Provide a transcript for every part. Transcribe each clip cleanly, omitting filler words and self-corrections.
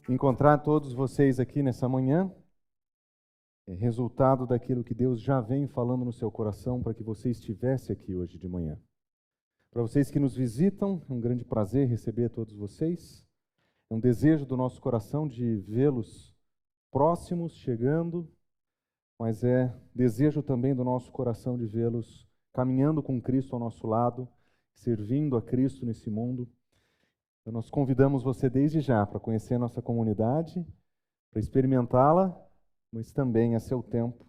encontrar todos vocês aqui nessa manhã. É resultado daquilo que Deus já vem falando no seu coração para que você estivesse aqui hoje de manhã. Para vocês que nos visitam, é um grande prazer receber todos vocês. É um desejo do nosso coração de vê-los próximos, chegando, mas é desejo também do nosso coração de vê-los caminhando com Cristo ao nosso lado, servindo a Cristo nesse mundo. Então, nós convidamos você desde já para conhecer a nossa comunidade, para experimentá-la, mas também a seu tempo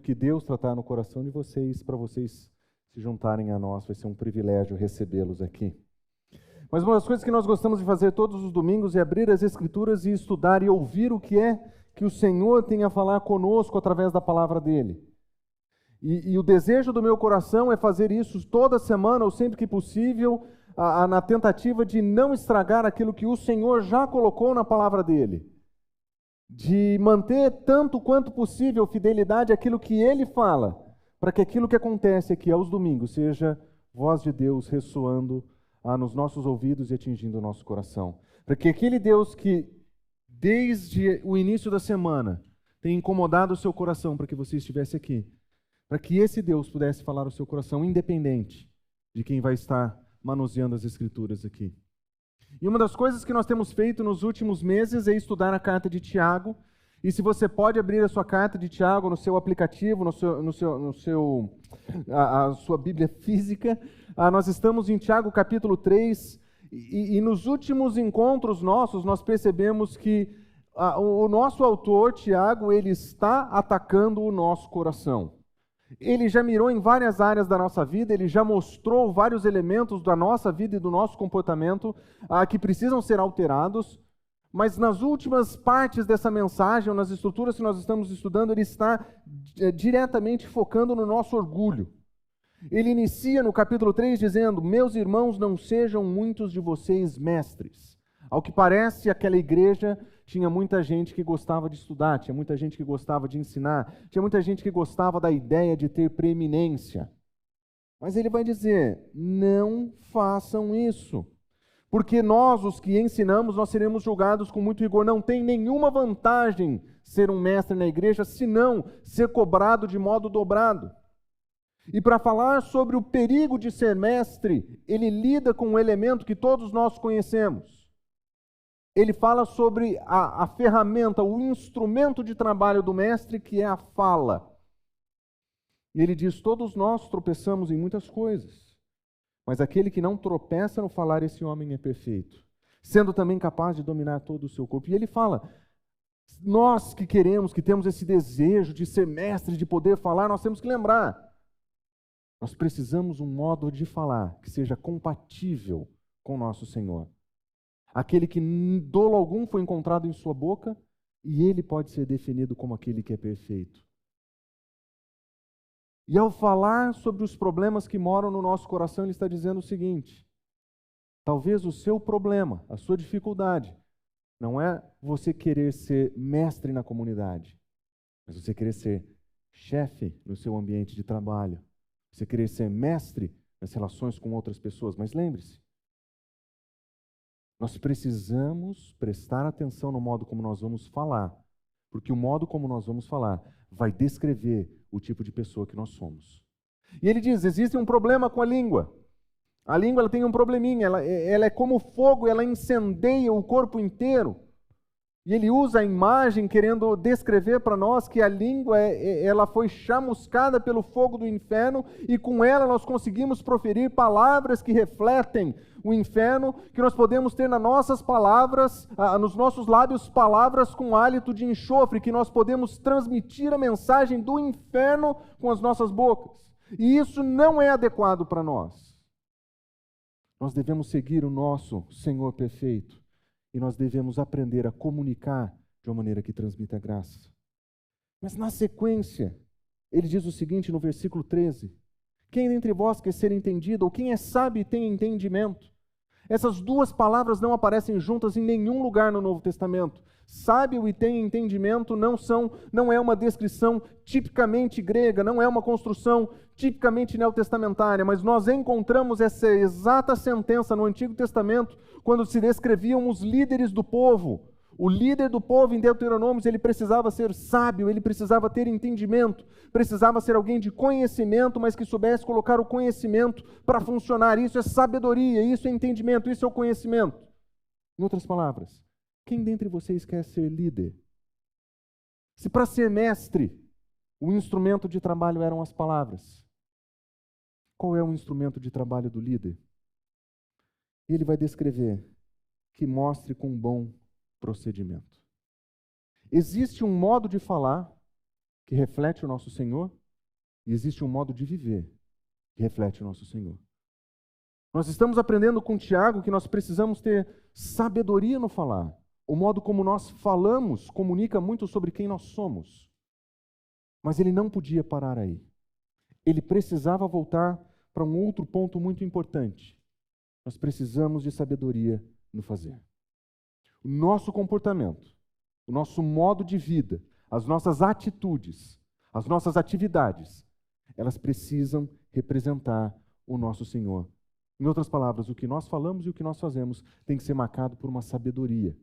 que Deus tratar no coração de vocês, para vocês se juntarem a nós. Vai ser um privilégio recebê-los aqui. Mas uma das coisas que nós gostamos de fazer todos os domingos é abrir as Escrituras e estudar e ouvir o que é que o Senhor tem a falar conosco através da palavra dEle. E o desejo do meu coração é fazer isso toda semana, ou sempre que possível, na tentativa de não estragar aquilo que o Senhor já colocou na palavra dEle. De manter tanto quanto possível fidelidade àquilo que Ele fala, para que aquilo que acontece aqui aos domingos seja voz de Deus ressoando nos nossos ouvidos e atingindo o nosso coração. Para que aquele Deus que, desde o início da semana, tem incomodado o seu coração para que você estivesse aqui, para que esse Deus pudesse falar ao seu coração, independente de quem vai estar manuseando as Escrituras aqui. E uma das coisas que nós temos feito nos últimos meses é estudar a carta de Tiago. E se você pode abrir a sua carta de Tiago no seu aplicativo, a sua Bíblia física, nós estamos em Tiago capítulo 3, e nos últimos encontros nossos nós percebemos que o nosso autor, Tiago, ele está atacando o nosso coração. Ele já mirou em várias áreas da nossa vida, ele já mostrou vários elementos da nossa vida e do nosso comportamento que precisam ser alterados, mas nas últimas partes dessa mensagem, ou nas estruturas que nós estamos estudando, ele está diretamente focando no nosso orgulho. Ele inicia no capítulo 3 dizendo: meus irmãos, não sejam muitos de vocês mestres. Ao que parece, aquela igreja tinha muita gente que gostava de estudar, tinha muita gente que gostava de ensinar, tinha muita gente que gostava da ideia de ter preeminência. Mas ele vai dizer: não façam isso, porque nós, os que ensinamos, nós seremos julgados com muito rigor. Não tem nenhuma vantagem ser um mestre na igreja, senão ser cobrado de modo dobrado. E para falar sobre o perigo de ser mestre, ele lida com um elemento que todos nós conhecemos. Ele fala sobre a ferramenta, o instrumento de trabalho do mestre, que é a fala. E ele diz: todos nós tropeçamos em muitas coisas, mas aquele que não tropeça no falar, esse homem é perfeito, sendo também capaz de dominar todo o seu corpo. E ele fala: nós que queremos, que temos esse desejo de ser mestre, de poder falar, nós temos que lembrar, nós precisamos um modo de falar que seja compatível com o nosso Senhor. Aquele que dolo algum foi encontrado em sua boca, e ele pode ser definido como aquele que é perfeito. E ao falar sobre os problemas que moram no nosso coração, ele está dizendo o seguinte: talvez o seu problema, a sua dificuldade, não é você querer ser mestre na comunidade, mas você querer ser chefe no seu ambiente de trabalho, você querer ser mestre nas relações com outras pessoas. Mas lembre-se, nós precisamos prestar atenção no modo como nós vamos falar, porque o modo como nós vamos falar vai descrever o tipo de pessoa que nós somos. E ele diz: existe um problema com a língua. A língua, ela tem um probleminha, ela é como fogo, ela incendeia o corpo inteiro. E ele usa a imagem querendo descrever para nós que a língua ela foi chamuscada pelo fogo do inferno, e com ela nós conseguimos proferir palavras que refletem o inferno, que nós podemos ter nas nossas palavras, nos nossos lábios, palavras com hálito de enxofre, que nós podemos transmitir a mensagem do inferno com as nossas bocas. E isso não é adequado para nós. Nós devemos seguir o nosso Senhor perfeito. E nós devemos aprender a comunicar de uma maneira que transmita graça. Mas na sequência, ele diz o seguinte no versículo 13: quem dentre vós quer ser entendido, ou quem é sábio e tem entendimento? Essas duas palavras não aparecem juntas em nenhum lugar no Novo Testamento. Sábio e tem entendimento não é uma descrição tipicamente grega, não é uma construção tipicamente neotestamentária, mas nós encontramos essa exata sentença no Antigo Testamento, quando se descreviam os líderes do povo, O líder do povo em Deuteronômio, ele precisava ser sábio, ele precisava ter entendimento, precisava ser alguém de conhecimento, mas que soubesse colocar o conhecimento para funcionar. Isso é sabedoria, isso é entendimento, isso é o conhecimento. Em outras palavras, quem dentre vocês quer ser líder? Se para ser mestre, o instrumento de trabalho eram as palavras, qual é o instrumento de trabalho do líder? Ele vai descrever que mostre com bom procedimento. Existe um modo de falar que reflete o nosso Senhor e existe um modo de viver que reflete o nosso Senhor. Nós estamos aprendendo com Tiago que nós precisamos ter sabedoria no falar. O modo como nós falamos comunica muito sobre quem nós somos. Mas ele não podia parar aí. Ele precisava voltar para um outro ponto muito importante. Nós precisamos de sabedoria no fazer. O nosso comportamento, o nosso modo de vida, as nossas atitudes, as nossas atividades, elas precisam representar o nosso Senhor. Em outras palavras, o que nós falamos e o que nós fazemos tem que ser marcado por uma sabedoria.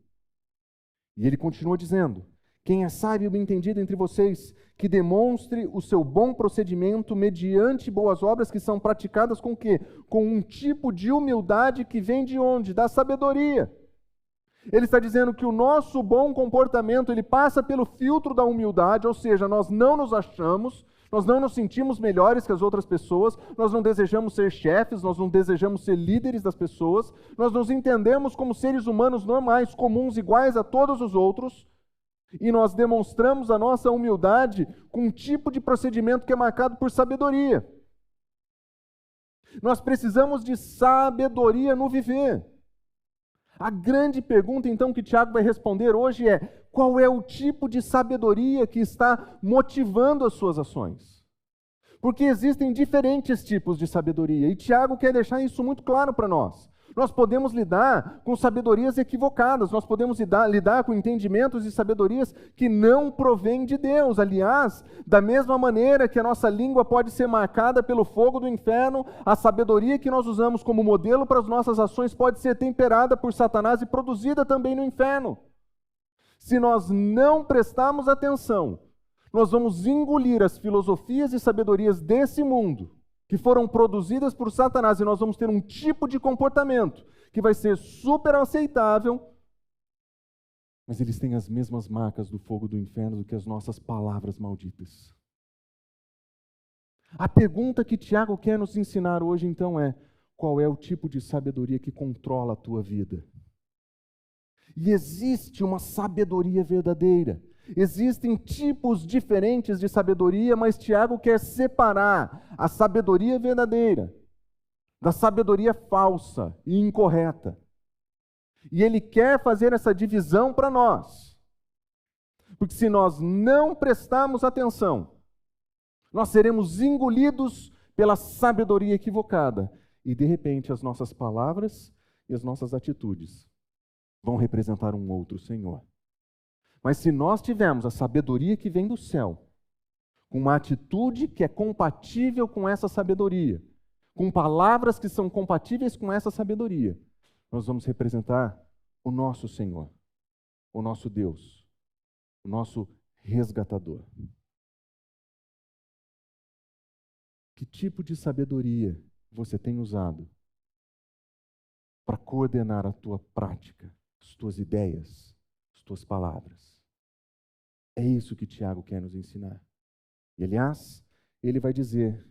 E ele continua dizendo: quem é sábio e bem entendido entre vocês, que demonstre o seu bom procedimento mediante boas obras que são praticadas com o quê? Com um tipo de humildade que vem de onde? Da sabedoria. Ele está dizendo que o nosso bom comportamento, ele passa pelo filtro da humildade, ou seja, nós não nos achamos, nós não nos sentimos melhores que as outras pessoas, nós não desejamos ser chefes, nós não desejamos ser líderes das pessoas, nós nos entendemos como seres humanos normais, comuns, iguais a todos os outros, e nós demonstramos a nossa humildade com um tipo de procedimento que é marcado por sabedoria. Nós precisamos de sabedoria no viver. A grande pergunta, então, que Tiago vai responder hoje é: qual é o tipo de sabedoria que está motivando as suas ações? Porque existem diferentes tipos de sabedoria, e Tiago quer deixar isso muito claro para nós. Nós podemos lidar com sabedorias equivocadas, nós podemos lidar com entendimentos e sabedorias que não provêm de Deus. Aliás, da mesma maneira que a nossa língua pode ser marcada pelo fogo do inferno, a sabedoria que nós usamos como modelo para as nossas ações pode ser temperada por Satanás e produzida também no inferno. Se nós não prestarmos atenção, nós vamos engolir as filosofias e sabedorias desse mundo, que foram produzidas por Satanás, e nós vamos ter um tipo de comportamento que vai ser super aceitável, mas eles têm as mesmas marcas do fogo do inferno do que as nossas palavras malditas. A pergunta que Tiago quer nos ensinar hoje, então, é: qual é o tipo de sabedoria que controla a tua vida? E existe uma sabedoria verdadeira. Existem tipos diferentes de sabedoria, mas Tiago quer separar a sabedoria verdadeira da sabedoria falsa e incorreta. E ele quer fazer essa divisão para nós. Porque se nós não prestarmos atenção, nós seremos engolidos pela sabedoria equivocada. E de repente as nossas palavras e as nossas atitudes vão representar um outro Senhor. Mas se nós tivermos a sabedoria que vem do céu, com uma atitude que é compatível com essa sabedoria, com palavras que são compatíveis com essa sabedoria, nós vamos representar o nosso Senhor, o nosso Deus, o nosso resgatador. Que tipo de sabedoria você tem usado para coordenar a tua prática, as tuas ideias, as tuas palavras? É isso que Tiago quer nos ensinar. E, aliás, ele vai dizer: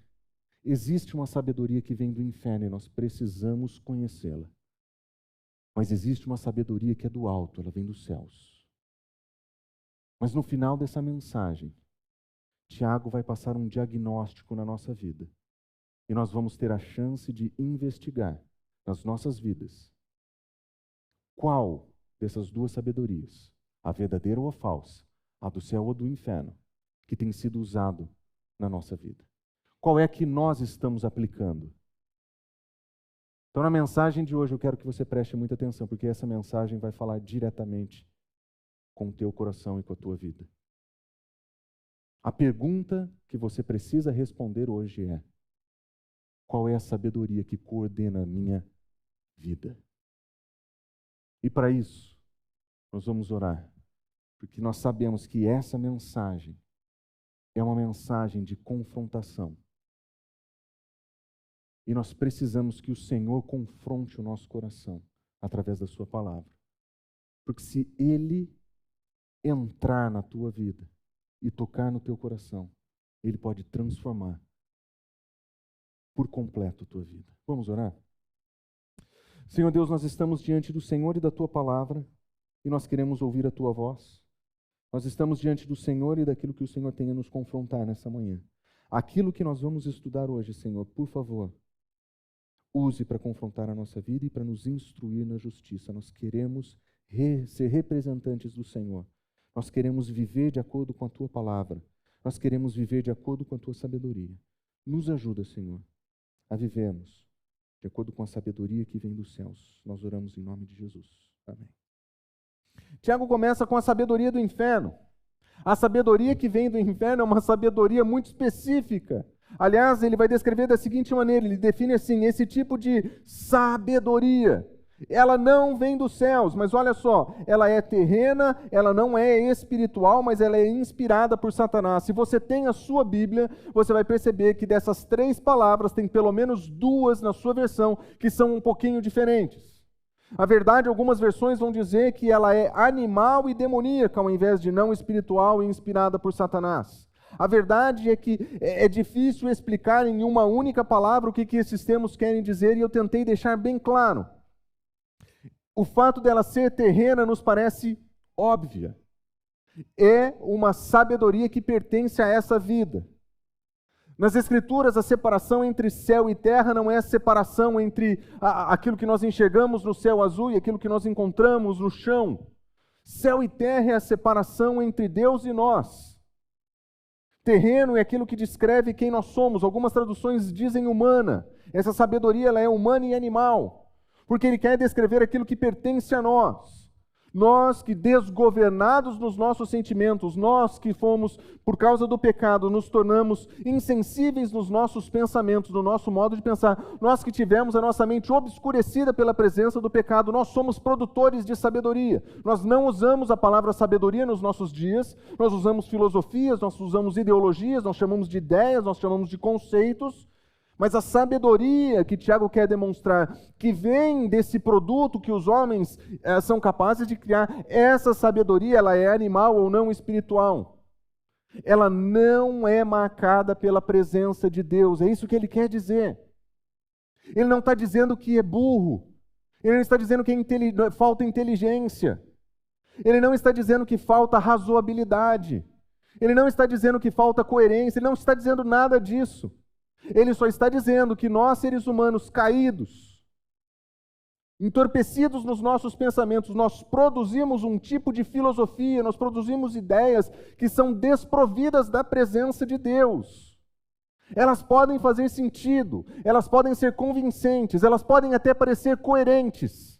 existe uma sabedoria que vem do inferno e nós precisamos conhecê-la. Mas existe uma sabedoria que é do alto, ela vem dos céus. Mas no final dessa mensagem, Tiago vai passar um diagnóstico na nossa vida. E nós vamos ter a chance de investigar nas nossas vidas qual dessas duas sabedorias, a verdadeira ou a falsa, a do céu ou do inferno, que tem sido usado na nossa vida. Qual é que nós estamos aplicando? Então, na mensagem de hoje, eu quero que você preste muita atenção, porque essa mensagem vai falar diretamente com o teu coração e com a tua vida. A pergunta que você precisa responder hoje é: qual é a sabedoria que coordena a minha vida? E para isso, nós vamos orar, porque nós sabemos que essa mensagem é uma mensagem de confrontação. E nós precisamos que o Senhor confronte o nosso coração através da sua palavra. Porque se Ele entrar na tua vida e tocar no teu coração, Ele pode transformar por completo a tua vida. Vamos orar? Senhor Deus, nós estamos diante do Senhor e da tua palavra e nós queremos ouvir a tua voz. Nós estamos diante do Senhor e daquilo que o Senhor tem a nos confrontar nessa manhã. Aquilo que nós vamos estudar hoje, Senhor, por favor, use para confrontar a nossa vida e para nos instruir na justiça. Nós queremos ser representantes do Senhor. Nós queremos viver de acordo com a tua palavra. Nós queremos viver de acordo com a tua sabedoria. Nos ajuda, Senhor, a vivermos de acordo com a sabedoria que vem dos céus. Nós oramos em nome de Jesus. Amém. Tiago começa com a sabedoria do inferno. A sabedoria que vem do inferno é uma sabedoria muito específica. Aliás, ele vai descrever da seguinte maneira, ele define assim, esse tipo de sabedoria. Ela não vem dos céus, mas olha só, ela é terrena, ela não é espiritual, mas ela é inspirada por Satanás. Se você tem a sua Bíblia, você vai perceber que dessas 3 palavras, tem pelo menos 2 na sua versão, que são um pouquinho diferentes. A verdade, algumas versões vão dizer que ela é animal e demoníaca, ao invés de não espiritual e inspirada por Satanás. A verdade é que é difícil explicar em uma única palavra o que esses termos querem dizer, e eu tentei deixar bem claro. O fato dela ser terrena nos parece óbvia. É uma sabedoria que pertence a essa vida. Nas Escrituras, a separação entre céu e terra não é a separação entre aquilo que nós enxergamos no céu azul e aquilo que nós encontramos no chão. Céu e terra é a separação entre Deus e nós. Terreno é aquilo que descreve quem nós somos. Algumas traduções dizem humana. Essa sabedoria ela é humana e animal, porque ele quer descrever aquilo que pertence a nós. Nós que desgovernados nos nossos sentimentos, nós que fomos, por causa do pecado, nos tornamos insensíveis nos nossos pensamentos, no nosso modo de pensar, nós que tivemos a nossa mente obscurecida pela presença do pecado, nós somos produtores de sabedoria. Nós não usamos a palavra sabedoria nos nossos dias, nós usamos filosofias, nós usamos ideologias, nós chamamos de ideias, nós chamamos de conceitos, mas a sabedoria que Tiago quer demonstrar, que vem desse produto que os homens são capazes de criar, essa sabedoria, ela é animal ou não espiritual. Ela não é marcada pela presença de Deus, é isso que ele quer dizer. Ele não está dizendo que é burro, ele não está dizendo que falta inteligência, ele não está dizendo que falta razoabilidade, ele não está dizendo que falta coerência, ele não está dizendo nada disso. Ele só está dizendo que nós, seres humanos caídos, entorpecidos nos nossos pensamentos, nós produzimos um tipo de filosofia, nós produzimos ideias que são desprovidas da presença de Deus. Elas podem fazer sentido, elas podem ser convincentes, elas podem até parecer coerentes,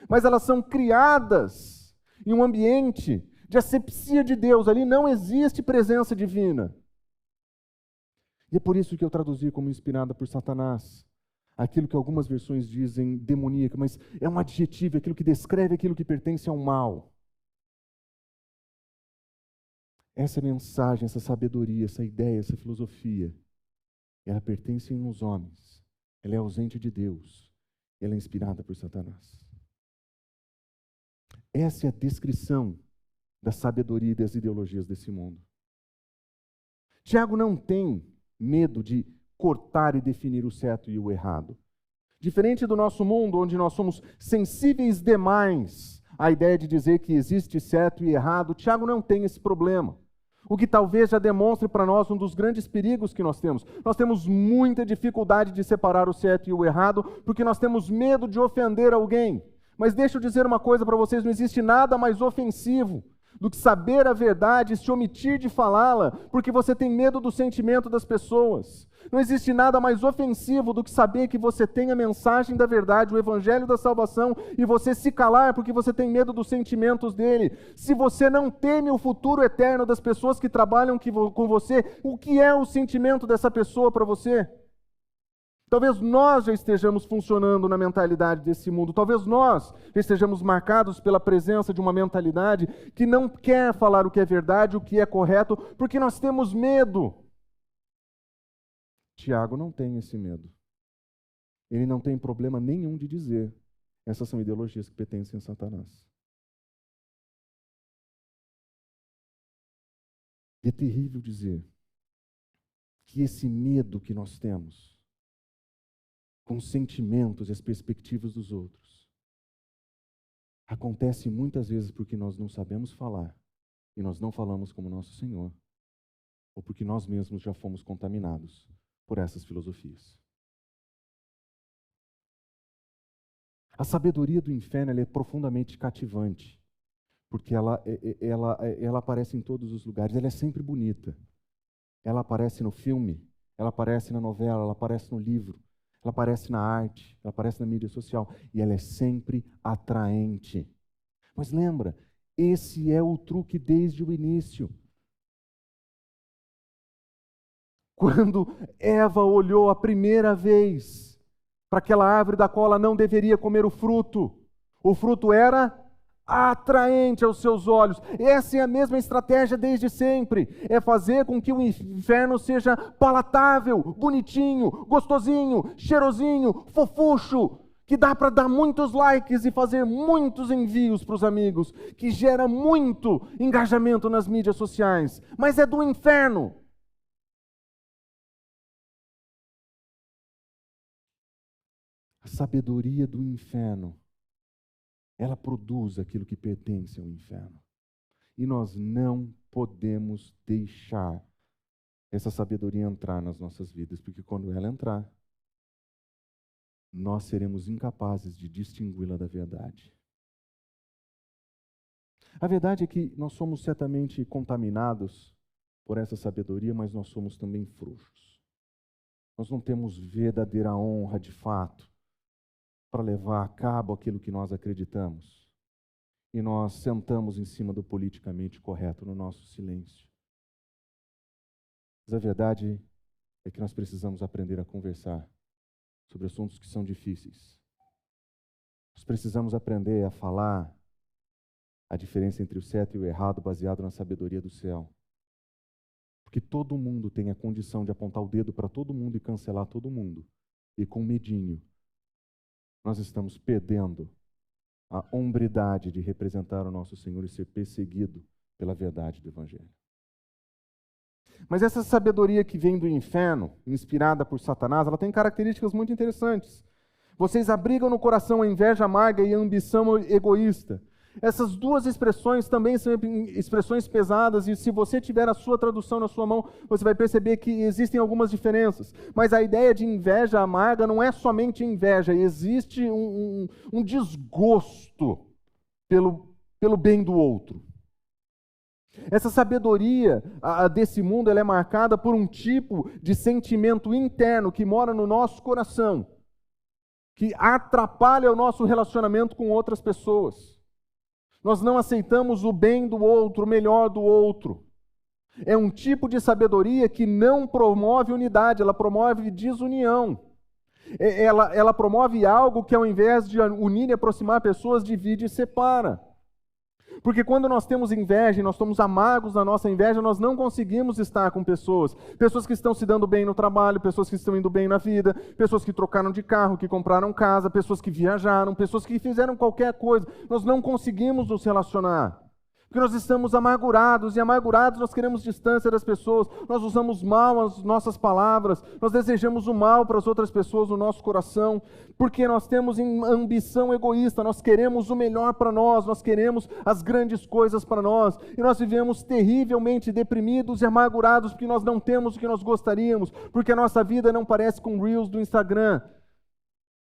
mas elas são criadas em um ambiente de asepsia de Deus, ali não existe presença divina. E é por isso que eu traduzi como inspirada por Satanás, aquilo que algumas versões dizem demoníaca, mas é um adjetivo, aquilo que descreve aquilo que pertence ao mal. Essa mensagem, essa sabedoria, essa ideia, essa filosofia, ela pertence aos homens, ela é ausente de Deus, ela é inspirada por Satanás. Essa é a descrição da sabedoria e das ideologias desse mundo. Tiago não tem medo de cortar e definir o certo e o errado. Diferente do nosso mundo, onde nós somos sensíveis demais à ideia de dizer que existe certo e errado, Tiago não tem esse problema. O que talvez já demonstre para nós um dos grandes perigos que nós temos. Nós temos muita dificuldade de separar o certo e o errado, porque nós temos medo de ofender alguém. Mas deixa eu dizer uma coisa para vocês, não existe nada mais ofensivo do que saber a verdade e se omitir de falá-la, porque você tem medo do sentimento das pessoas. Não existe nada mais ofensivo do que saber que você tem a mensagem da verdade, o evangelho da salvação, e você se calar porque você tem medo dos sentimentos dele. Se você não teme o futuro eterno das pessoas que trabalham com você, o que é o sentimento dessa pessoa para você? Talvez nós já estejamos funcionando na mentalidade desse mundo. Talvez nós já estejamos marcados pela presença de uma mentalidade que não quer falar o que é verdade, o que é correto, porque nós temos medo. Tiago não tem esse medo. Ele não tem problema nenhum de dizer: essas são ideologias que pertencem a Satanás. É terrível dizer que esse medo que nós temos com os sentimentos e as perspectivas dos outros acontece muitas vezes porque nós não sabemos falar e nós não falamos como nosso Senhor, ou porque nós mesmos já fomos contaminados por essas filosofias. A sabedoria do inferno ela é profundamente cativante, porque ela aparece em todos os lugares, ela é sempre bonita. Ela aparece no filme, ela aparece na novela, ela aparece no livro, ela aparece na arte, ela aparece na mídia social, e ela é sempre atraente. Mas lembra, esse é o truque desde o início. Quando Eva olhou a primeira vez para aquela árvore da qual ela não deveria comer o fruto era atraente aos seus olhos. Essa é a mesma estratégia desde sempre. É fazer com que o inferno seja palatável, bonitinho, gostosinho, cheirosinho, fofucho, que dá para dar muitos likes e fazer muitos envios para os amigos, que gera muito engajamento nas mídias sociais. Mas é do inferno. A sabedoria do inferno, ela produz aquilo que pertence ao inferno. E nós não podemos deixar essa sabedoria entrar nas nossas vidas, porque quando ela entrar, nós seremos incapazes de distingui-la da verdade. A verdade é que nós somos certamente contaminados por essa sabedoria, mas nós somos também frouxos. Nós não temos verdadeira honra de fato para levar a cabo aquilo que nós acreditamos. E nós sentamos em cima do politicamente correto no nosso silêncio. Mas a verdade é que nós precisamos aprender a conversar sobre assuntos que são difíceis. Nós precisamos aprender a falar a diferença entre o certo e o errado baseado na sabedoria do céu. Porque todo mundo tem a condição de apontar o dedo para todo mundo e cancelar todo mundo. E com medinho, nós estamos perdendo a hombridade de representar o nosso Senhor e ser perseguido pela verdade do Evangelho. Mas essa sabedoria que vem do inferno, inspirada por Satanás, ela tem características muito interessantes. Vocês abrigam no coração a inveja amarga e a ambição egoísta. Essas duas expressões também são expressões pesadas, e se você tiver a sua tradução na sua mão, você vai perceber que existem algumas diferenças. Mas a ideia de inveja amarga não é somente inveja, existe um desgosto pelo bem do outro. Essa sabedoria desse mundo ela é marcada por um tipo de sentimento interno que mora no nosso coração, que atrapalha o nosso relacionamento com outras pessoas. Nós não aceitamos o bem do outro, o melhor do outro. É um tipo de sabedoria que não promove unidade, ela promove desunião. Ela promove algo que, ao invés de unir e aproximar pessoas, divide e separa. Porque quando nós temos inveja e nós estamos amargos na nossa inveja, nós não conseguimos estar com pessoas. Pessoas que estão se dando bem no trabalho, pessoas que estão indo bem na vida, pessoas que trocaram de carro, que compraram casa, pessoas que viajaram, pessoas que fizeram qualquer coisa. Nós não conseguimos nos relacionar. Porque nós estamos amargurados, e amargurados nós queremos distância das pessoas, nós usamos mal as nossas palavras, nós desejamos o mal para as outras pessoas no nosso coração, porque nós temos ambição egoísta, nós queremos o melhor para nós queremos as grandes coisas para nós, e nós vivemos terrivelmente deprimidos e amargurados porque nós não temos o que nós gostaríamos, porque a nossa vida não parece com Reels do Instagram.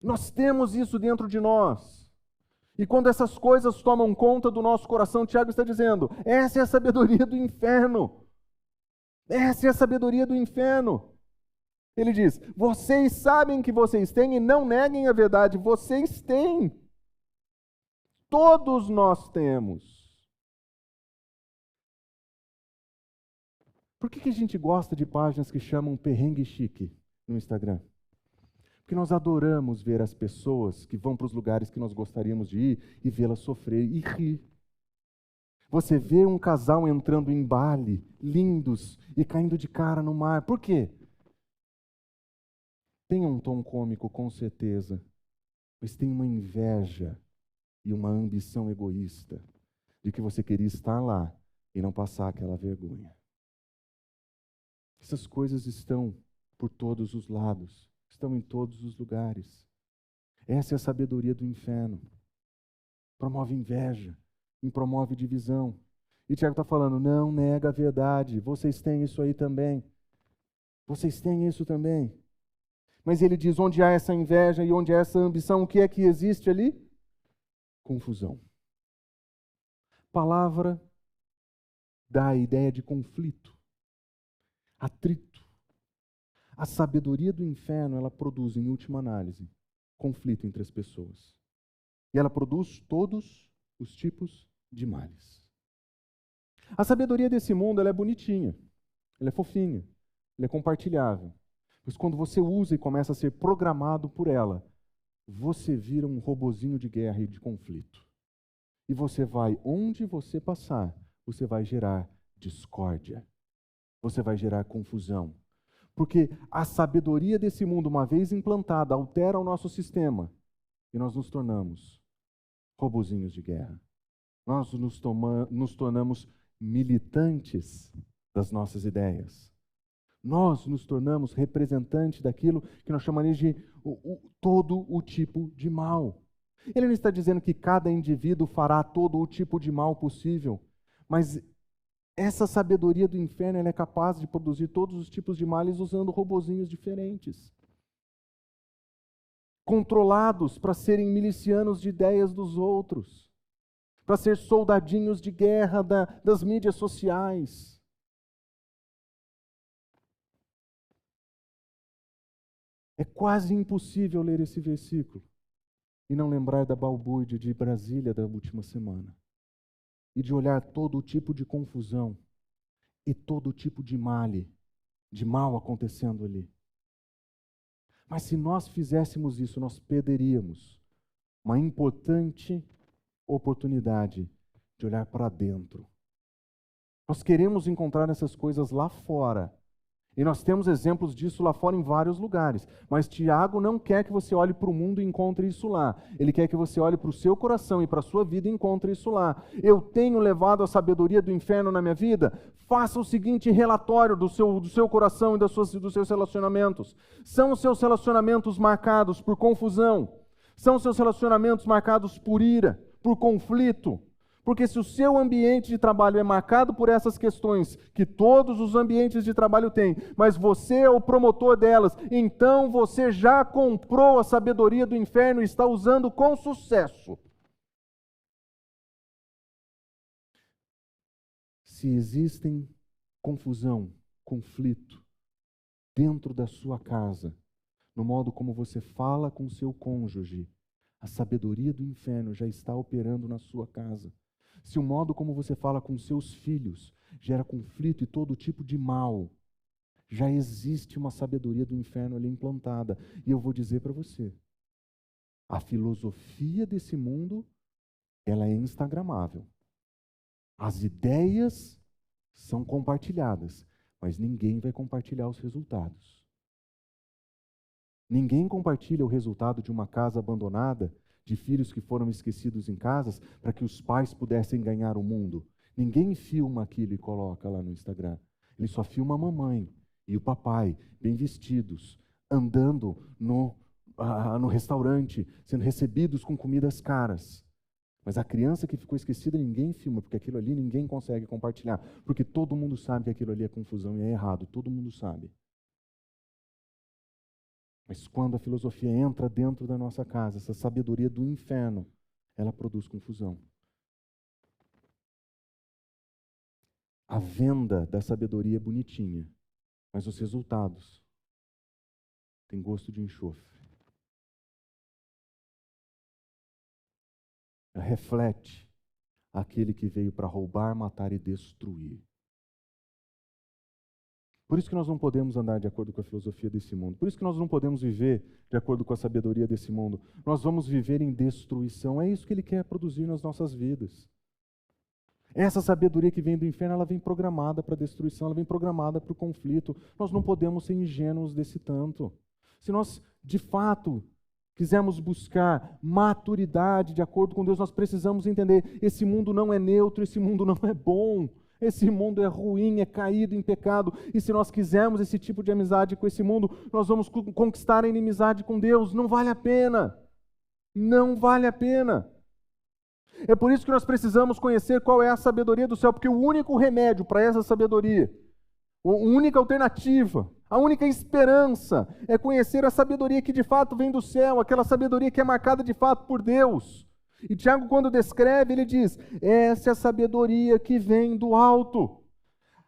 Nós temos isso dentro de nós. E quando essas coisas tomam conta do nosso coração, Tiago está dizendo, essa é a sabedoria do inferno. Essa é a sabedoria do inferno. Ele diz, vocês sabem que vocês têm e não neguem a verdade, vocês têm. Todos nós temos. Por que a gente gosta de páginas que chamam perrengue chique no Instagram? Porque nós adoramos ver as pessoas que vão para os lugares que nós gostaríamos de ir e vê-las sofrer e rir. Você vê um casal entrando em Bali, lindos, e caindo de cara no mar. Por quê? Tem um tom cômico, com certeza, mas tem uma inveja e uma ambição egoísta de que você queria estar lá e não passar aquela vergonha. Essas coisas estão por todos os lados, estão em todos os lugares. Essa é a sabedoria do inferno. Promove inveja, promove divisão. E Tiago está falando, não nega a verdade, vocês têm isso aí também. Vocês têm isso também. Mas ele diz, onde há essa inveja e onde há essa ambição, o que é que existe ali? Confusão. Palavra dá a ideia de conflito, atrito. A sabedoria do inferno, ela produz, em última análise, conflito entre as pessoas. E ela produz todos os tipos de males. A sabedoria desse mundo, ela é bonitinha, ela é fofinha, ela é compartilhável. Mas quando você usa e começa a ser programado por ela, você vira um robozinho de guerra e de conflito. E você vai, onde você passar, você vai gerar discórdia. Você vai gerar confusão. Porque a sabedoria desse mundo, uma vez implantada, altera o nosso sistema. E nós nos tornamos robozinhos de guerra. Nós nos tornamos militantes das nossas ideias. Nós nos tornamos representantes daquilo que nós chamaríamos de todo o tipo de mal. Ele não está dizendo que cada indivíduo fará todo o tipo de mal possível, mas essa sabedoria do inferno ela é capaz de produzir todos os tipos de males usando robozinhos diferentes, controlados para serem milicianos de ideias dos outros, para ser soldadinhos de guerra das mídias sociais. É quase impossível ler esse versículo e não lembrar da balbúrdia de Brasília da última semana. E de olhar todo o tipo de confusão e todo o tipo de mal acontecendo ali. Mas se nós fizéssemos isso, nós perderíamos uma importante oportunidade de olhar para dentro. Nós queremos encontrar essas coisas lá fora. E nós temos exemplos disso lá fora em vários lugares. Mas Tiago não quer que você olhe para o mundo e encontre isso lá. Ele quer que você olhe para o seu coração e para a sua vida e encontre isso lá. Eu tenho levado a sabedoria do inferno na minha vida? Faça o seguinte relatório do seu coração e dos seus relacionamentos. São os seus relacionamentos marcados por confusão? São os seus relacionamentos marcados por ira, por conflito? Porque se o seu ambiente de trabalho é marcado por essas questões, que todos os ambientes de trabalho têm, mas você é o promotor delas, então você já comprou a sabedoria do inferno e está usando com sucesso. Se existem confusão, conflito dentro da sua casa, no modo como você fala com seu cônjuge, a sabedoria do inferno já está operando na sua casa. Se o modo como você fala com seus filhos gera conflito e todo tipo de mal, já existe uma sabedoria do inferno ali implantada. E eu vou dizer para você, a filosofia desse mundo, ela é instagramável. As ideias são compartilhadas, mas ninguém vai compartilhar os resultados. Ninguém compartilha o resultado de uma casa abandonada, de filhos que foram esquecidos em casas, para que os pais pudessem ganhar o mundo. Ninguém filma aquilo e coloca lá no Instagram. Ele só filma a mamãe e o papai, bem vestidos, andando no restaurante, sendo recebidos com comidas caras. Mas a criança que ficou esquecida, ninguém filma, porque aquilo ali ninguém consegue compartilhar. Porque todo mundo sabe que aquilo ali é confusão e é errado, todo mundo sabe. Mas quando a filosofia entra dentro da nossa casa, essa sabedoria do inferno, ela produz confusão. A venda da sabedoria é bonitinha, mas os resultados têm gosto de enxofre. Ela reflete aquele que veio para roubar, matar e destruir. Por isso que nós não podemos andar de acordo com a filosofia desse mundo. Por isso que nós não podemos viver de acordo com a sabedoria desse mundo. Nós vamos viver em destruição. É isso que ele quer produzir nas nossas vidas. Essa sabedoria que vem do inferno, ela vem programada para a destruição, ela vem programada para o conflito. Nós não podemos ser ingênuos desse tanto. Se nós, de fato, quisermos buscar maturidade de acordo com Deus, nós precisamos entender, esse mundo não é neutro, esse mundo não é bom. Esse mundo é ruim, é caído em pecado, e se nós quisermos esse tipo de amizade com esse mundo, nós vamos conquistar a inimizade com Deus. Não vale a pena. Não vale a pena. É por isso que nós precisamos conhecer qual é a sabedoria do céu, porque o único remédio para essa sabedoria, a única alternativa, a única esperança é conhecer a sabedoria que de fato vem do céu, aquela sabedoria que é marcada de fato por Deus. E Tiago, quando descreve, ele diz: essa é a sabedoria que vem do alto.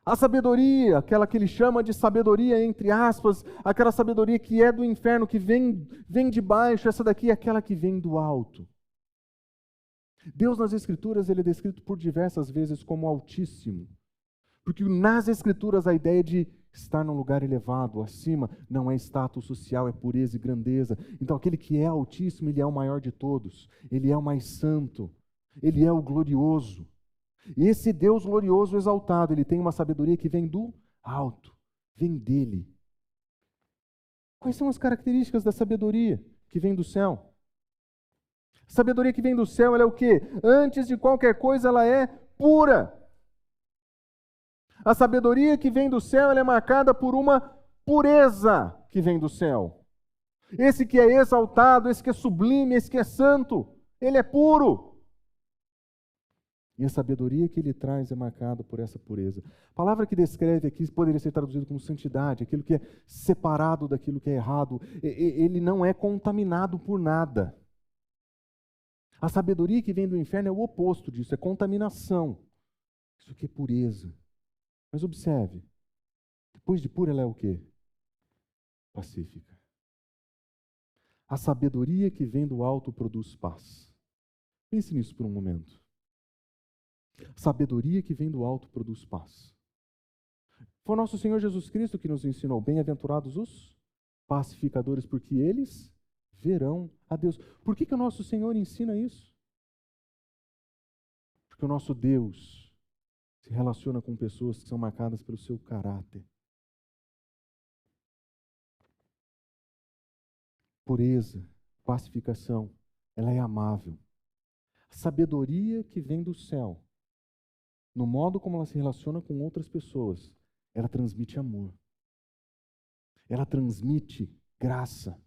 A sabedoria, aquela que ele chama de sabedoria, entre aspas, aquela sabedoria que é do inferno, que vem de baixo, essa daqui é aquela que vem do alto. Deus nas Escrituras, ele é descrito por diversas vezes como Altíssimo. Porque nas Escrituras a ideia de estar num lugar elevado, acima, não é status social, é pureza e grandeza. Então aquele que é Altíssimo, ele é o maior de todos, ele é o mais santo, ele é o glorioso. E esse Deus glorioso, exaltado, ele tem uma sabedoria que vem do alto, vem dele. Quais são as características da sabedoria que vem do céu? A sabedoria que vem do céu, ela é o quê? Antes de qualquer coisa, ela é pura. A sabedoria que vem do céu, ela é marcada por uma pureza que vem do céu. Esse que é exaltado, esse que é sublime, esse que é santo, ele é puro. E a sabedoria que ele traz é marcada por essa pureza. A palavra que descreve aqui poderia ser traduzida como santidade, aquilo que é separado daquilo que é errado. Ele não é contaminado por nada. A sabedoria que vem do inferno é o oposto disso, é contaminação. Isso aqui é pureza. Mas observe, depois de pura ela é o quê? Pacífica. A sabedoria que vem do alto produz paz. Pense nisso por um momento. A sabedoria que vem do alto produz paz. Foi o nosso Senhor Jesus Cristo que nos ensinou: bem-aventurados os pacificadores, porque eles verão a Deus. Por que o nosso Senhor ensina isso? Porque o nosso Deus se relaciona com pessoas que são marcadas pelo seu caráter. Pureza, pacificação, ela é amável. A sabedoria que vem do céu, no modo como ela se relaciona com outras pessoas, ela transmite amor. Ela transmite graça.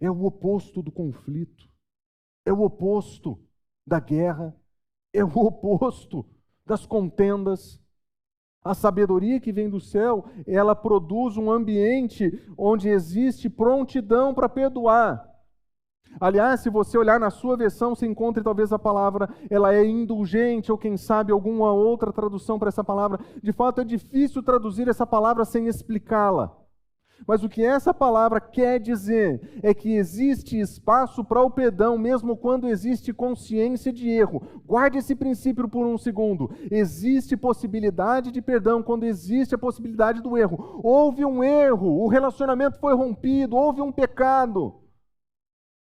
É o oposto do conflito. É o oposto da guerra. É o oposto das contendas. A sabedoria que vem do céu, ela produz um ambiente onde existe prontidão para perdoar. Aliás, se você olhar na sua versão, você encontra talvez a palavra, ela é indulgente, ou quem sabe alguma outra tradução para essa palavra. De fato, é difícil traduzir essa palavra sem explicá-la. Mas o que essa palavra quer dizer é que existe espaço para o perdão, mesmo quando existe consciência de erro. Guarde esse princípio por um segundo. Existe possibilidade de perdão quando existe a possibilidade do erro. Houve um erro, o relacionamento foi rompido, houve um pecado.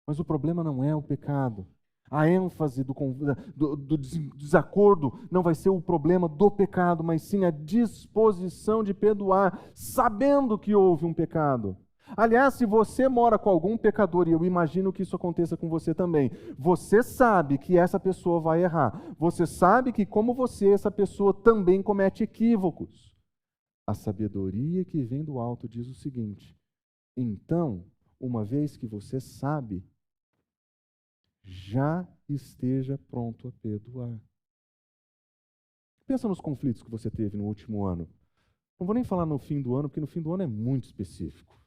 Mas o problema não é o pecado. A ênfase do desacordo não vai ser o problema do pecado, mas sim a disposição de perdoar, sabendo que houve um pecado. Aliás, se você mora com algum pecador, e eu imagino que isso aconteça com você também, você sabe que essa pessoa vai errar. Você sabe que, como você, essa pessoa também comete equívocos. A sabedoria que vem do alto diz o seguinte: então, uma vez que você sabe, já esteja pronto a perdoar. Pensa nos conflitos que você teve no último ano. Não vou nem falar no fim do ano, porque no fim do ano é muito específico.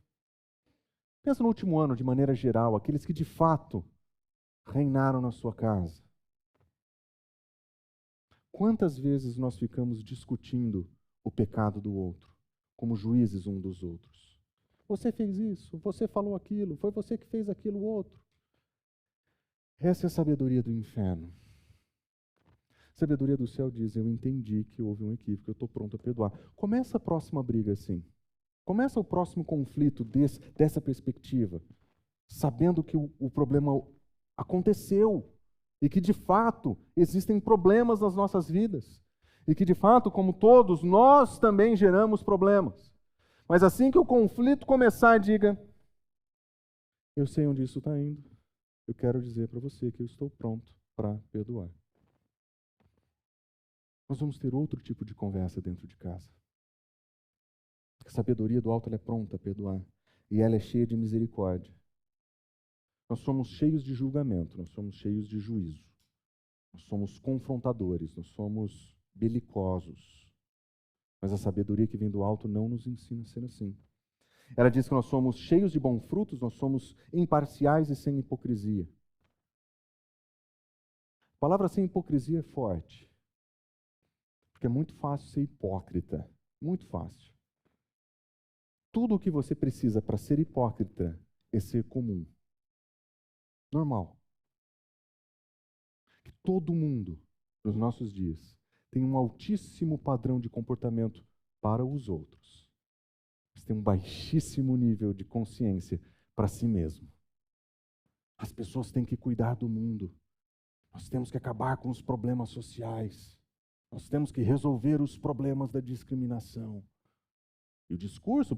Pensa no último ano, de maneira geral, aqueles que de fato reinaram na sua casa. Quantas vezes nós ficamos discutindo o pecado do outro, como juízes um dos outros? Você fez isso, você falou aquilo, foi você que fez aquilo outro. Essa é a sabedoria do inferno. A sabedoria do céu diz, eu entendi que houve um equívoco, eu estou pronto a perdoar. Começa a próxima briga assim. Começa o próximo conflito dessa perspectiva, sabendo que o problema aconteceu e que, de fato, existem problemas nas nossas vidas. E que, de fato, como todos, nós também geramos problemas. Mas assim que o conflito começar, diga, eu sei onde isso está indo. Eu quero dizer para você que eu estou pronto para perdoar. Nós vamos ter outro tipo de conversa dentro de casa. A sabedoria do alto ela é pronta a perdoar. E ela é cheia de misericórdia. Nós somos cheios de julgamento, nós somos cheios de juízo. Nós somos confrontadores, nós somos belicosos. Mas a sabedoria que vem do alto não nos ensina a ser assim. Ela diz que nós somos cheios de bons frutos, nós somos imparciais e sem hipocrisia. A palavra sem hipocrisia é forte. Porque é muito fácil ser hipócrita. Muito fácil. Tudo o que você precisa para ser hipócrita é ser comum. Normal. Que todo mundo, nos nossos dias, tem um altíssimo padrão de comportamento para os outros, mas tem um baixíssimo nível de consciência para si mesmo. As pessoas têm que cuidar do mundo. Nós temos que acabar com os problemas sociais. Nós temos que resolver os problemas da discriminação. E o discurso,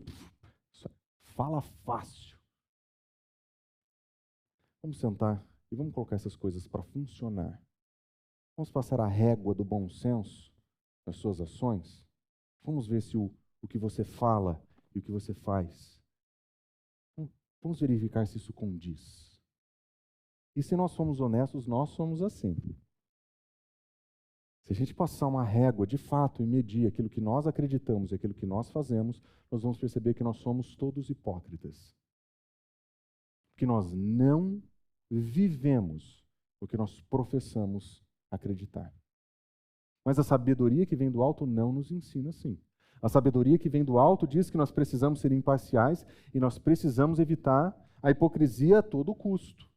fala fácil. Vamos sentar e vamos colocar essas coisas para funcionar. Vamos passar a régua do bom senso nas suas ações. Vamos ver se o que você fala e o que você faz. Vamos verificar se isso condiz. E se nós somos honestos, nós somos assim. Se a gente passar uma régua de fato e medir aquilo que nós acreditamos e aquilo que nós fazemos, nós vamos perceber que nós somos todos hipócritas. Que nós não vivemos o que nós professamos acreditar. Mas a sabedoria que vem do alto não nos ensina assim. A sabedoria que vem do alto diz que nós precisamos ser imparciais e nós precisamos evitar a hipocrisia a todo custo.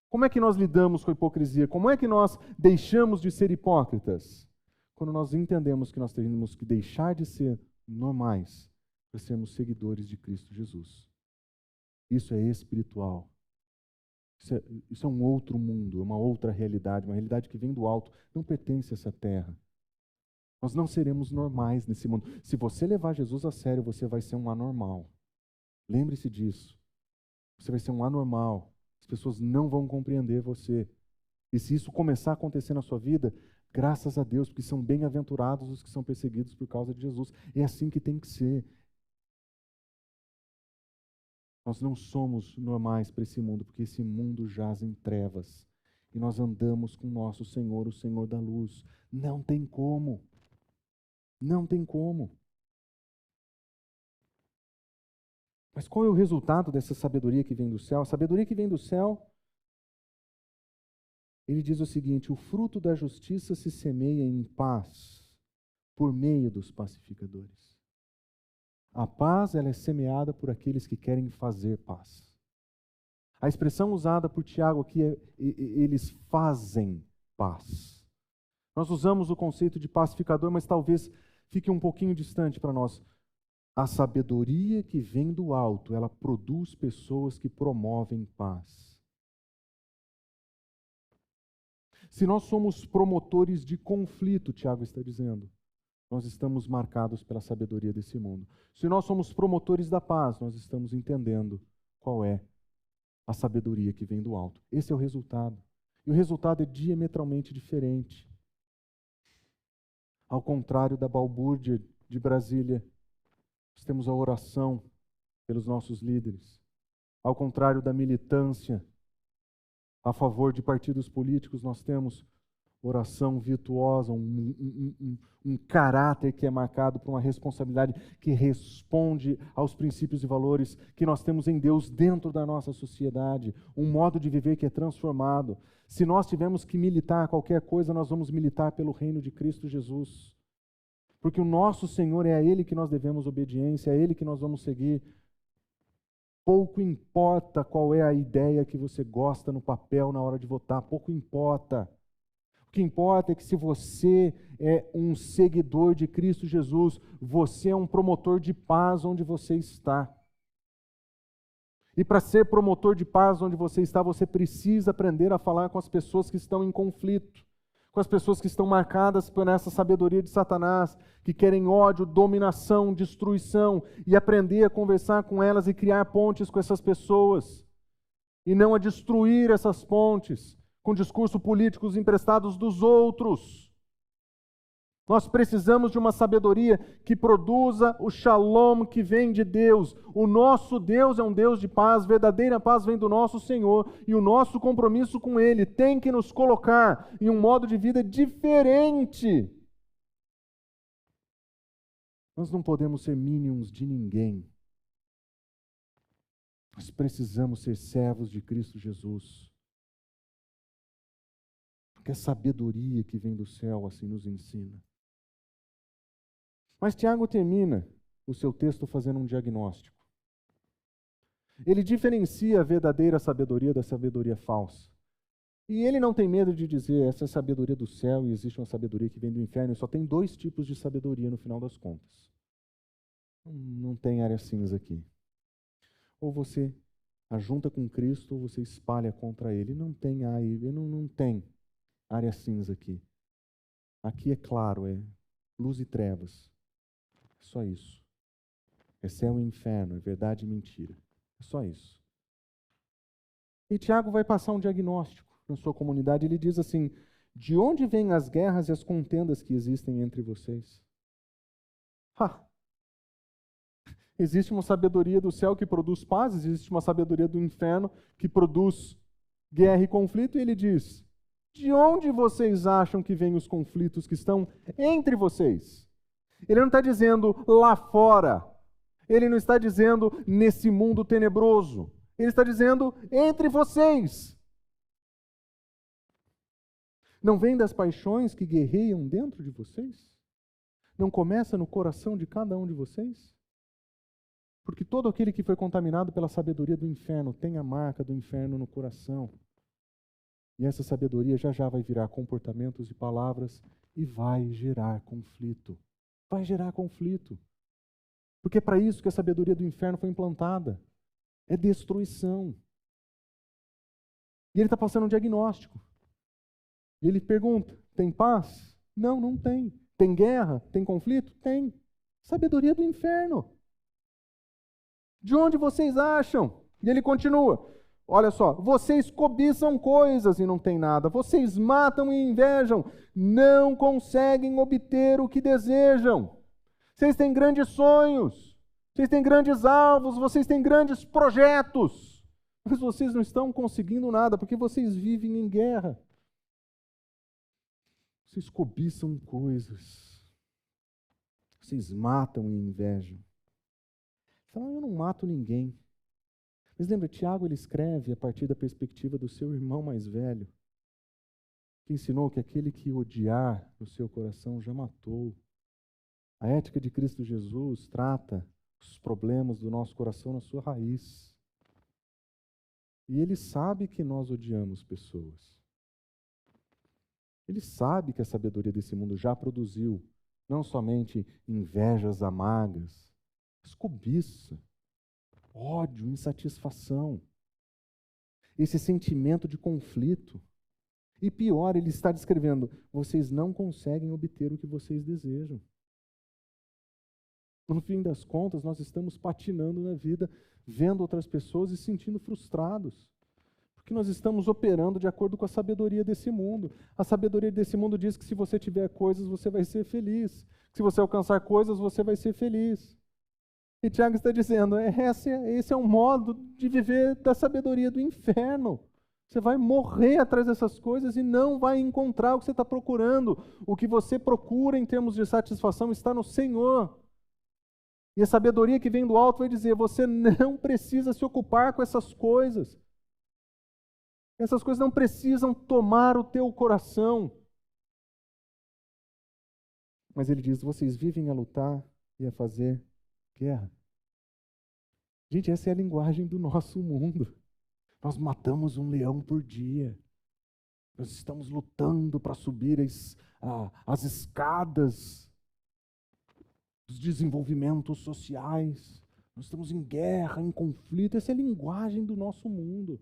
Como é que nós lidamos com a hipocrisia? Como é que nós deixamos de ser hipócritas? Quando nós entendemos que nós temos que deixar de ser normais para sermos seguidores de Cristo Jesus. Isso é espiritual. Isso é um outro mundo, uma outra realidade, uma realidade que vem do alto, não pertence a essa terra. Nós não seremos normais nesse mundo. Se você levar Jesus a sério, você vai ser um anormal. Lembre-se disso. Você vai ser um anormal. As pessoas não vão compreender você. E se isso começar a acontecer na sua vida, graças a Deus, porque são bem-aventurados os que são perseguidos por causa de Jesus. É assim que tem que ser. Nós não somos normais para esse mundo, porque esse mundo jaz em trevas. E nós andamos com o nosso Senhor, o Senhor da luz. Não tem como. Não tem como. Mas qual é o resultado dessa sabedoria que vem do céu? A sabedoria que vem do céu, ele diz o seguinte: o fruto da justiça se semeia em paz por meio dos pacificadores. A paz, ela é semeada por aqueles que querem fazer paz. A expressão usada por Tiago aqui é eles fazem paz. Nós usamos o conceito de pacificador, mas talvez fique um pouquinho distante para nós. A sabedoria que vem do alto, ela produz pessoas que promovem paz. Se nós somos promotores de conflito, Tiago está dizendo, nós estamos marcados pela sabedoria desse mundo. Se nós somos promotores da paz, nós estamos entendendo qual é a sabedoria que vem do alto. Esse é o resultado. E o resultado é diametralmente diferente. Ao contrário da balbúrdia de Brasília, nós temos a oração pelos nossos líderes. Ao contrário da militância a favor de partidos políticos, nós temos oração virtuosa, um caráter que é marcado por uma responsabilidade que responde aos princípios e valores que nós temos em Deus dentro da nossa sociedade, um modo de viver que é transformado. Se nós tivermos que militar qualquer coisa, nós vamos militar pelo reino de Cristo Jesus. Porque o nosso Senhor é a Ele que nós devemos obediência, é a Ele que nós vamos seguir. Pouco importa qual é a ideia que você gosta no papel na hora de votar, pouco importa. O que importa é que se você é um seguidor de Cristo Jesus, você é um promotor de paz onde você está. E para ser promotor de paz onde você está, você precisa aprender a falar com as pessoas que estão em conflito, com as pessoas que estão marcadas por essa sabedoria de Satanás, que querem ódio, dominação, destruição, e aprender a conversar com elas e criar pontes com essas pessoas, e não a destruir essas pontes com discursos políticos emprestados dos outros. Nós precisamos de uma sabedoria que produza o shalom que vem de Deus. O nosso Deus é um Deus de paz, verdadeira paz vem do nosso Senhor, e o nosso compromisso com Ele tem que nos colocar em um modo de vida diferente. Nós não podemos ser minions de ninguém. Nós precisamos ser servos de Cristo Jesus. Porque a sabedoria que vem do céu assim nos ensina. Mas Tiago termina o seu texto fazendo um diagnóstico. Ele diferencia a verdadeira sabedoria da sabedoria falsa. E ele não tem medo de dizer, essa é a sabedoria do céu e existe uma sabedoria que vem do inferno. E só tem 2 tipos de sabedoria no final das contas. Não tem área cinza aqui. Ou você ajunta com Cristo ou você espalha contra Ele. Não tem área cinza aqui. Aqui é claro, é luz e trevas. É só isso. É céu e inferno, é verdade e mentira. É só isso. E Tiago vai passar um diagnóstico na sua comunidade. Ele diz assim, de onde vêm as guerras e as contendas que existem entre vocês? Existe uma sabedoria do céu que produz paz, existe uma sabedoria do inferno que produz guerra e conflito. E ele diz, de onde vocês acham que vêm os conflitos que estão entre vocês? Ele não está dizendo lá fora. Ele não está dizendo nesse mundo tenebroso. Ele está dizendo entre vocês. Não vem das paixões que guerreiam dentro de vocês? Não começa no coração de cada um de vocês? Porque todo aquele que foi contaminado pela sabedoria do inferno tem a marca do inferno no coração. E essa sabedoria já vai virar comportamentos e palavras e vai gerar conflito. Vai gerar conflito. Porque é para isso que a sabedoria do inferno foi implantada. É destruição. E ele está passando um diagnóstico. E ele pergunta, tem paz? Não, não tem. Tem guerra? Tem conflito? Tem. Sabedoria do inferno. De onde vocês acham? E ele continua. Olha só, vocês cobiçam coisas e não têm nada. Vocês matam e invejam. Não conseguem obter o que desejam. Vocês têm grandes sonhos. Vocês têm grandes alvos. Vocês têm grandes projetos. Mas vocês não estão conseguindo nada porque vocês vivem em guerra. Vocês cobiçam coisas. Vocês matam e invejam. Então, eu não mato ninguém. Mas lembra, Tiago ele escreve a partir da perspectiva do seu irmão mais velho, que ensinou que aquele que odiar no seu coração já matou. A ética de Cristo Jesus trata os problemas do nosso coração na sua raiz. E ele sabe que nós odiamos pessoas. Ele sabe que a sabedoria desse mundo já produziu não somente invejas amargas, mas cobiça, ódio, insatisfação, esse sentimento de conflito. E pior, ele está descrevendo, vocês não conseguem obter o que vocês desejam. No fim das contas, nós estamos patinando na vida, vendo outras pessoas e sentindo frustrados. Porque nós estamos operando de acordo com a sabedoria desse mundo. A sabedoria desse mundo diz que se você tiver coisas, você vai ser feliz. Se você alcançar coisas, você vai ser feliz. E Tiago está dizendo, esse é um modo de viver da sabedoria do inferno. Você vai morrer atrás dessas coisas e não vai encontrar o que você está procurando. O que você procura em termos de satisfação está no Senhor. E a sabedoria que vem do alto vai dizer, você não precisa se ocupar com essas coisas. Essas coisas não precisam tomar o teu coração. Mas ele diz, vocês vivem a lutar e a fazer guerra. Gente, essa é a linguagem do nosso mundo. Nós matamos um leão por dia. Nós estamos lutando para subir as escadas dos desenvolvimentos sociais. Nós estamos em guerra, em conflito. Essa é a linguagem do nosso mundo.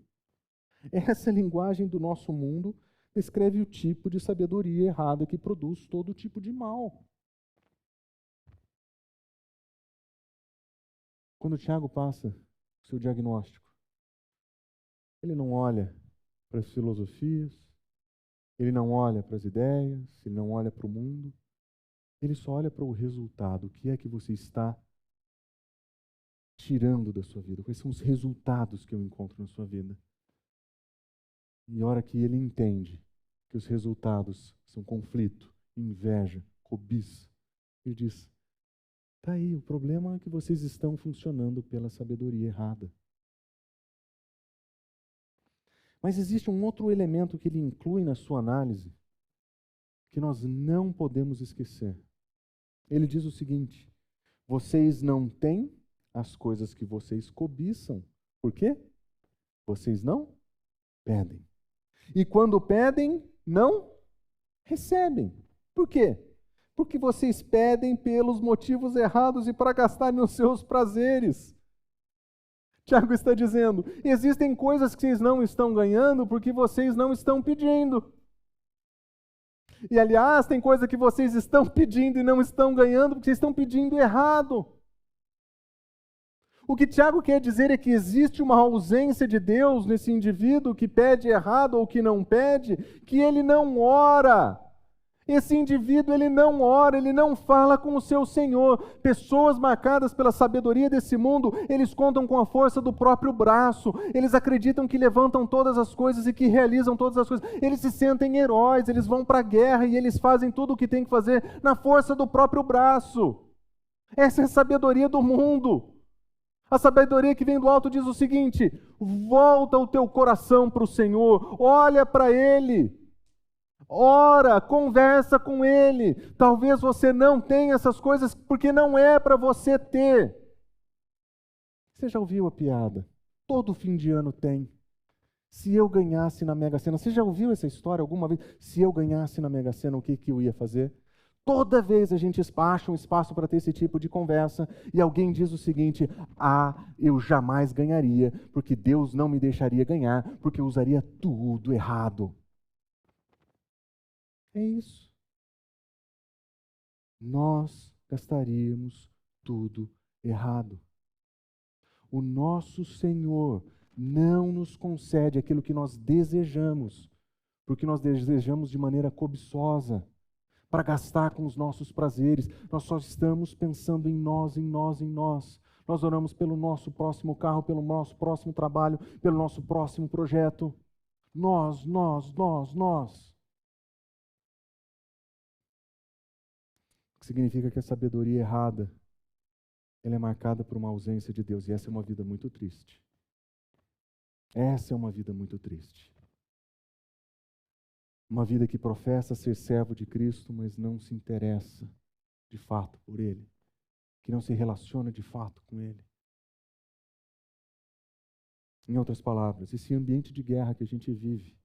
Essa linguagem do nosso mundo descreve o tipo de sabedoria errada que produz todo tipo de mal. Quando o Tiago passa o seu diagnóstico, ele não olha para as filosofias, ele não olha para as ideias, ele não olha para o mundo, ele só olha para o resultado. O que é que você está tirando da sua vida? Quais são os resultados que eu encontro na sua vida? E a hora que ele entende que os resultados são conflito, inveja, cobiça, ele diz: está aí, o problema é que vocês estão funcionando pela sabedoria errada. Mas existe um outro elemento que ele inclui na sua análise, que nós não podemos esquecer. Ele diz o seguinte: vocês não têm as coisas que vocês cobiçam. Por quê? Vocês não pedem. E quando pedem, não recebem. Por quê? Porque vocês pedem pelos motivos errados e para gastarem os seus prazeres. Tiago está dizendo, existem coisas que vocês não estão ganhando porque vocês não estão pedindo. E aliás, tem coisa que vocês estão pedindo e não estão ganhando porque vocês estão pedindo errado. O que Tiago quer dizer é que existe uma ausência de Deus nesse indivíduo que pede errado ou que não pede, que ele não ora. Esse indivíduo, ele não ora, ele não fala com o seu Senhor. Pessoas marcadas pela sabedoria desse mundo, eles contam com a força do próprio braço. Eles acreditam que levantam todas as coisas e que realizam todas as coisas. Eles se sentem heróis, eles vão para a guerra e eles fazem tudo o que tem que fazer na força do próprio braço. Essa é a sabedoria do mundo. A sabedoria que vem do alto diz o seguinte: volta o teu coração para o Senhor, olha para Ele. Ora, conversa com Ele. Talvez você não tenha essas coisas porque não é para você ter. Você já ouviu a piada? Todo fim de ano tem. Se eu ganhasse na Mega Sena, você já ouviu essa história alguma vez? Se eu ganhasse na Mega Sena, o que eu ia fazer? Toda vez a gente acha um espaço para ter esse tipo de conversa e alguém diz o seguinte: eu jamais ganharia, porque Deus não me deixaria ganhar, porque eu usaria tudo errado. É isso. Nós gastaríamos tudo errado. O nosso Senhor não nos concede aquilo que nós desejamos, porque nós desejamos de maneira cobiçosa, para gastar com os nossos prazeres. Nós só estamos pensando em nós, em nós, em nós. Nós oramos pelo nosso próximo carro, pelo nosso próximo trabalho, pelo nosso próximo projeto. Nós. O que significa que a sabedoria errada, ela é marcada por uma ausência de Deus. E essa é uma vida muito triste. Essa é uma vida muito triste. Uma vida que professa ser servo de Cristo, mas não se interessa de fato por Ele. Que não se relaciona de fato com Ele. Em outras palavras, esse ambiente de guerra que a gente vive,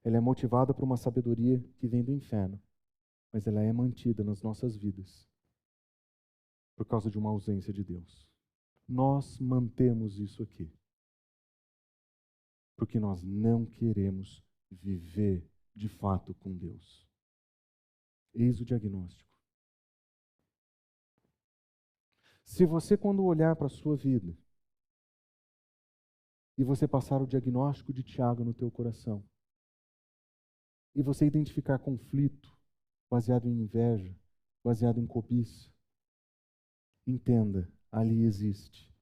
ele é motivado por uma sabedoria que vem do inferno, mas ela é mantida nas nossas vidas por causa de uma ausência de Deus. Nós mantemos isso aqui porque nós não queremos viver de fato com Deus. Eis o diagnóstico. Se você, quando olhar para a sua vida e você passar o diagnóstico de Tiago no teu coração, e você identificar conflito baseado em inveja, baseado em cobiça, entenda, ali existe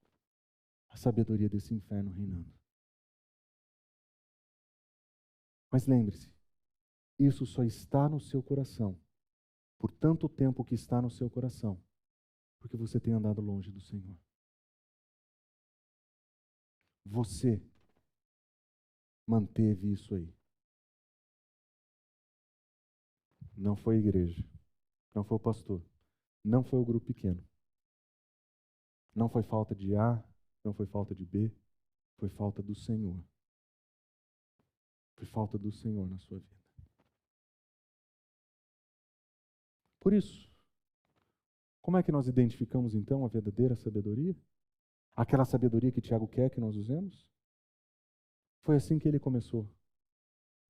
a sabedoria desse inferno reinando. Mas lembre-se, isso só está no seu coração, por tanto tempo que está no seu coração, porque você tem andado longe do Senhor. Você manteve isso aí. Não foi a igreja, não foi o pastor, não foi o grupo pequeno. Não foi falta de A, não foi falta de B, foi falta do Senhor. Foi falta do Senhor na sua vida. Por isso, como é que nós identificamos então a verdadeira sabedoria? Aquela sabedoria que Tiago quer que nós usemos? Foi assim que ele começou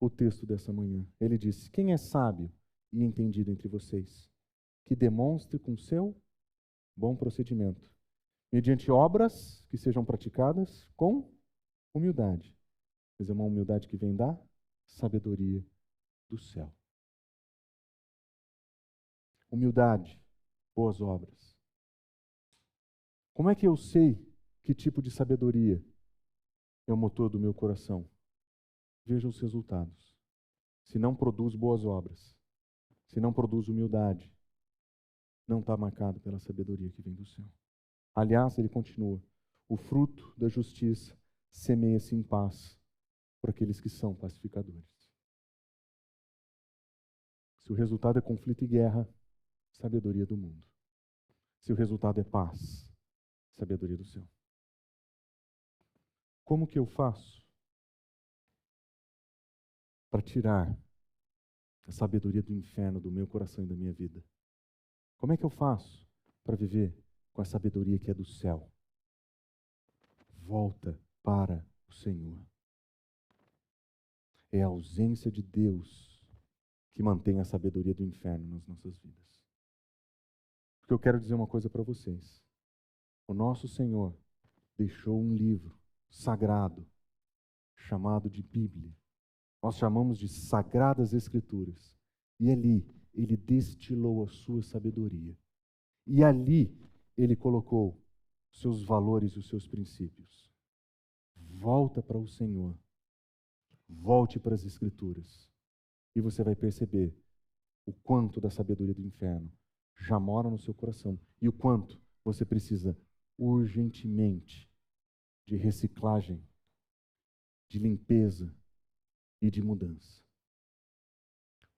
o texto dessa manhã. Ele disse: quem é sábio e entendido entre vocês, que demonstre com seu bom procedimento, mediante obras que sejam praticadas com humildade. Mas é uma humildade que vem da sabedoria do céu. Humildade, boas obras. Como é que eu sei que tipo de sabedoria é o motor do meu coração? Veja os resultados. Se não produz boas obras, se não produz humildade, não está marcado pela sabedoria que vem do céu. Aliás, ele continua: o fruto da justiça semeia-se em paz por aqueles que são pacificadores. Se o resultado é conflito e guerra, sabedoria do mundo. Se o resultado é paz, sabedoria do céu. Como que eu faço para tirar a sabedoria do inferno do meu coração e da minha vida? Como é que eu faço para viver com a sabedoria que é do céu? Volta para o Senhor. É a ausência de Deus que mantém a sabedoria do inferno nas nossas vidas. Porque eu quero dizer uma coisa para vocês. O nosso Senhor deixou um livro sagrado chamado de Bíblia. Nós chamamos de Sagradas Escrituras. E ali ele destilou a sua sabedoria. E ali ele colocou os seus valores e os seus princípios. Volta para o Senhor. Volte para as Escrituras. E você vai perceber o quanto da sabedoria do inferno já mora no seu coração. E o quanto você precisa urgentemente de reciclagem, de limpeza e de mudança.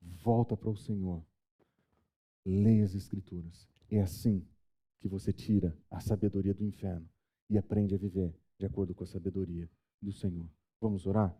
Volta para o Senhor. Leia as Escrituras. É assim que você tira a sabedoria do inferno e aprende a viver de acordo com a sabedoria do Senhor. Vamos orar?